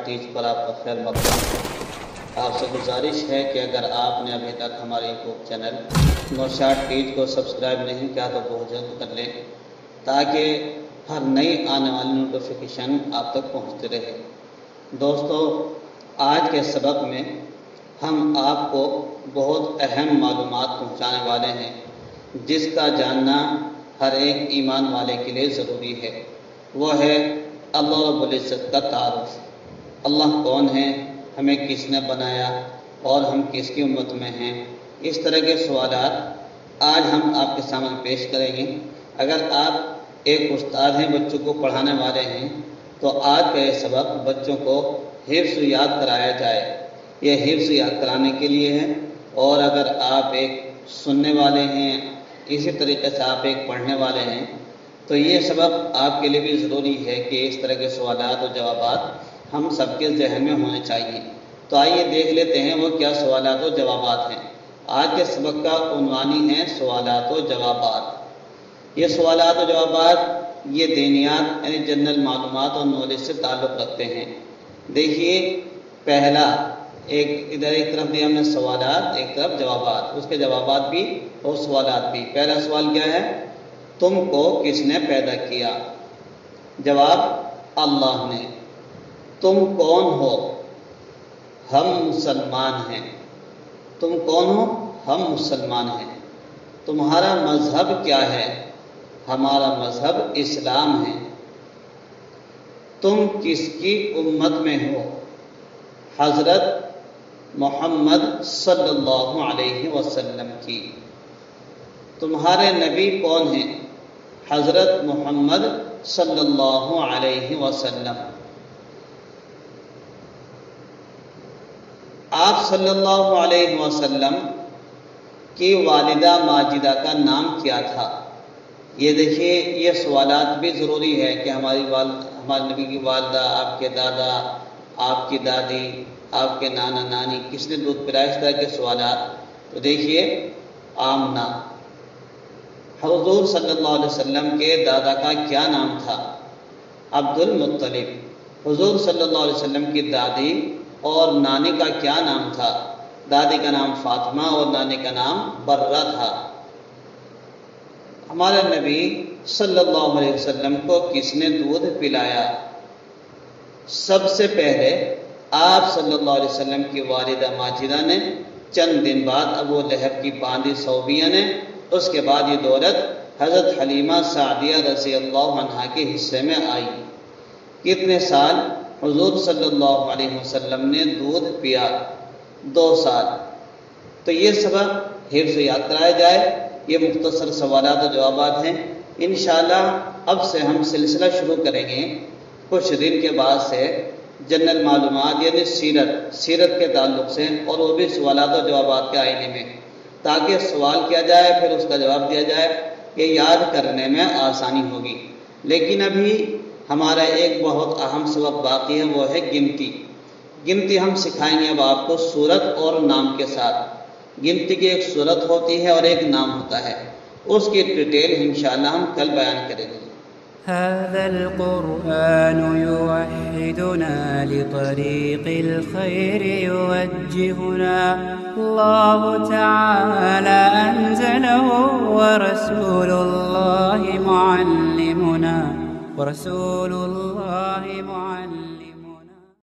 Teach پر آپ کا خیر مقدم۔ آپ سے گزارش ہے کہ اگر آپ نے ابھی تک ہمارے یوٹیوب چینل نوشاد ٹیچ کو سبسکرائب نہیں کیا تو بہت جلد کر لیں تاکہ ہر نئی آنے والی نوٹیفیکیشن آپ تک پہنچتے رہے۔ دوستو، آج کے سبق میں ہم آپ کو بہت اہم معلومات پہنچانے والے ہیں جس کا جاننا ہر ایک ایمان والے کے لیے ضروری ہے۔ وہ ہے اللہ رب العزت کا تعارف۔ اللہ کون ہے، ہمیں کس نے بنایا اور ہم کس کی امت میں ہیں، اس طرح کے سوالات آج ہم آپ کے سامنے پیش کریں گے۔ اگر آپ ایک استاد ہیں، بچوں کو پڑھانے والے ہیں، تو آج کا یہ سبق بچوں کو حفظ یاد کرایا جائے۔ یہ حفظ یاد کرانے کے لیے ہے، اور اگر آپ ایک سننے والے ہیں، اسی طریقے سے آپ ایک پڑھنے والے ہیں، تو یہ سبق آپ کے لیے بھی ضروری ہے کہ اس طرح کے سوالات اور جوابات ہم سب کے ذہن میں ہونے چاہیے۔ تو آئیے دیکھ لیتے ہیں وہ کیا سوالات و جوابات ہیں۔ آج کے سبق کا عنوان ہی ہے سوالات و جوابات۔ یہ سوالات و جوابات یہ دینیات یعنی جنرل معلومات اور نالج سے تعلق رکھتے ہیں۔ دیکھیے، پہلا ادھر ایک طرف دیا ہم نے سوالات، ایک طرف جوابات، اس کے جوابات بھی اور سوالات بھی۔ پہلا سوال کیا ہے؟ تم کو کس نے پیدا کیا؟ جواب، اللہ نے۔ تم کون ہو؟ ہم مسلمان ہیں۔ تم کون ہو؟ ہم مسلمان ہیں۔ تمہارا مذہب کیا ہے؟ ہمارا مذہب اسلام ہے۔ تم کس کی امت میں ہو؟ حضرت محمد صلی اللہ علیہ وسلم کی۔ تمہارے نبی کون ہیں؟ حضرت محمد صلی اللہ علیہ وسلم۔ آپ صلی اللہ علیہ وسلم کی والدہ ماجدہ کا نام کیا تھا؟ یہ دیکھیے، یہ سوالات بھی ضروری ہے کہ ہمارے نبی کی والدہ، آپ کے دادا، آپ کی دادی، آپ کے نانا نانی کس نے دودھ پلایا، اس طرح کے سوالات۔ تو دیکھیے، آمنہ۔ حضور صلی اللہ علیہ وسلم کے دادا کا کیا نام تھا؟ عبد المطلب۔ حضور صلی اللہ علیہ وسلم کی دادی اور نانی کا کیا نام تھا؟ دادی کا نام فاطمہ اور نانی کا نام برہ تھا۔ ہمارے نبی صلی اللہ علیہ وسلم کو کس نے دودھ پلایا؟ سب سے پہلے آپ صلی اللہ علیہ وسلم کی والدہ ماجدہ نے، چند دن بعد ابو لہب کی باندی صوبیہ نے، اس کے بعد یہ دولت حضرت حلیمہ سعدیہ رضی اللہ عنہا کے حصے میں آئی۔ کتنے سال حضور صلی اللہ علیہ وسلم نے دودھ پیا؟ 2 سال۔ تو یہ سبق حفظ یاد کرایا جائے۔ یہ مختصر سوالات و جوابات ہیں۔ انشاءاللہ اب سے ہم سلسلہ شروع کریں گے کچھ دن کے بعد سے، جنرل معلومات یعنی سیرت کے تعلق سے، اور وہ بھی سوالات و جوابات کے آئینے میں، تاکہ سوال کیا جائے پھر اس کا جواب دیا جائے، یہ یاد کرنے میں آسانی ہوگی۔ لیکن ابھی ہمارا ایک بہت اہم سبق باقی ہے، وہ ہے گنتی۔ گنتی ہم سکھائیں گے اب آپ کو صورت اور نام کے ساتھ۔ گنتی کی ایک صورت ہوتی ہے اور ایک نام ہوتا ہے، اس کی ڈیٹیل انشاءاللہ ہم کل بیان کریں گے۔ هذا القرآن يوحدنا لطريق الخير يوجهنا الله تعالى أنزله ورسول الله معلمنا